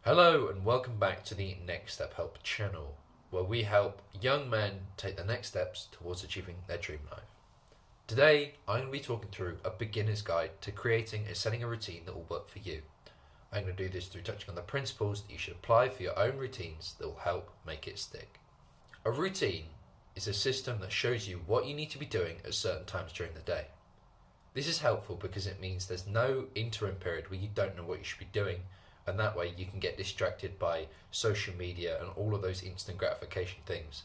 Hello and welcome back to the Next Step Help channel, where we help young men take the next steps towards achieving their dream life. Today, I'm going to be talking through a beginner's guide to creating and setting a routine that will work for you. I'm going to do this through touching on the principles that you should apply for your own routines that will help make it stick. A routine is a system that shows you what you need to be doing at certain times during the day. This is helpful because it means there's no interim period where you don't know what you should be doing, and that way you can get distracted by social media and all of those instant gratification things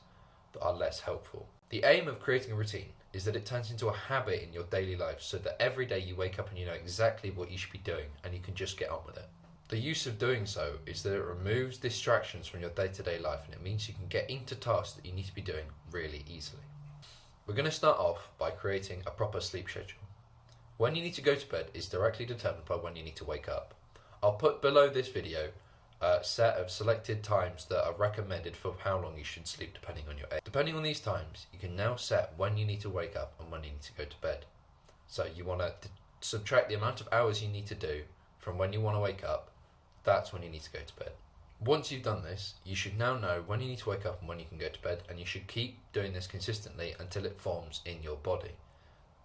that are less helpful. The aim of creating a routine is that it turns into a habit in your daily life so that every day you wake up and you know exactly what you should be doing and you can just get on with it. The use of doing so is that it removes distractions from your day-to-day life, and it means you can get into tasks that you need to be doing really easily. We're going to start off by creating a proper sleep schedule. When you need to go to bed is directly determined by when you need to wake up. I'll put below this video a set of selected times that are recommended for how long you should sleep depending on your age. Depending on these times, you can now set when you need to wake up and when you need to go to bed. So you want to subtract the amount of hours you need to do from when you want to wake up. That's when you need to go to bed. Once you've done this, you should now know when you need to wake up and when you can go to bed, and you should keep doing this consistently until it forms in your body.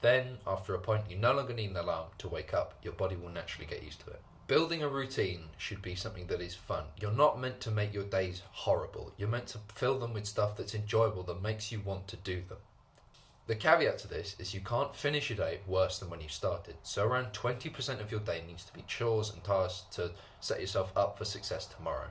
Then, after a point, you no longer need an alarm to wake up. Your body will naturally get used to it. Building a routine should be something that is fun. You're not meant to make your days horrible. You're meant to fill them with stuff that's enjoyable, that makes you want to do them. The caveat to this is you can't finish your day worse than when you started. So around 20% of your day needs to be chores and tasks to set yourself up for success tomorrow.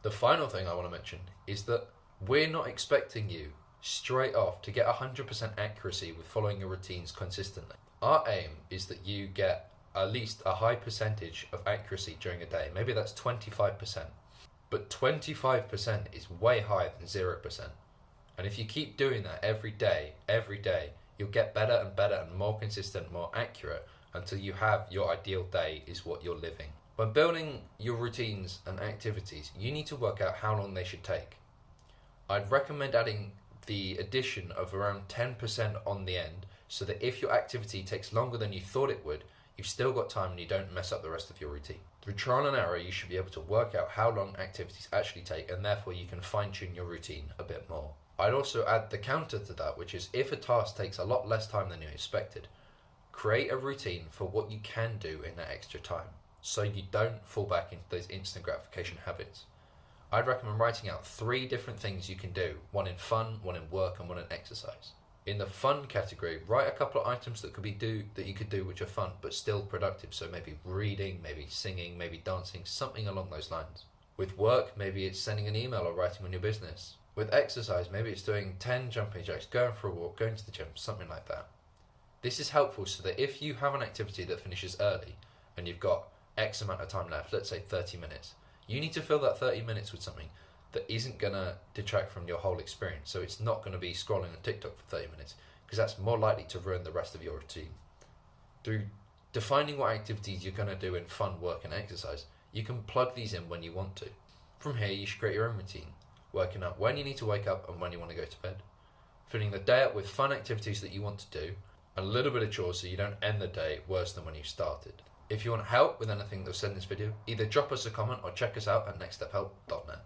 The final thing I want to mention is that we're not expecting you straight off to get 100% accuracy with following your routines consistently. Our aim is that you get at least a high percentage of accuracy during a day. Maybe that's 25%. But 25% is way higher than 0%. And if you keep doing that every day, you'll get better and better and more consistent, more accurate, until you have your ideal day is what you're living. When building your routines and activities, you need to work out how long they should take. I'd recommend adding the addition of around 10% on the end, so that if your activity takes longer than you thought it would, you've still got time and you don't mess up the rest of your routine. Through trial and error, you should be able to work out how long activities actually take, and therefore you can fine-tune your routine a bit more. I'd also add the counter to that, which is if a task takes a lot less time than you expected, create a routine for what you can do in that extra time, so you don't fall back into those instant gratification habits. I'd recommend writing out 3 different things you can do, one in fun, one in work, and one in exercise. In the fun category, write a couple of items that you could do which are fun but still productive. So maybe reading, maybe singing, maybe dancing, something along those lines. With work, maybe it's sending an email or writing on your business. With exercise, maybe it's doing 10 jumping jacks, going for a walk, going to the gym, something like that. This is helpful so that if you have an activity that finishes early and you've got X amount of time left, let's say 30 minutes, you need to fill that 30 minutes with something that isn't going to detract from your whole experience. So it's not going to be scrolling on TikTok for 30 minutes, because that's more likely to ruin the rest of your routine. Through defining what activities you're going to do in fun, work and exercise, you can plug these in when you want to. From here, you should create your own routine, working out when you need to wake up and when you want to go to bed, filling the day up with fun activities that you want to do, and a little bit of chores so you don't end the day worse than when you started. If you want help with anything that was said in this video, either drop us a comment or check us out at nextstephelp.net.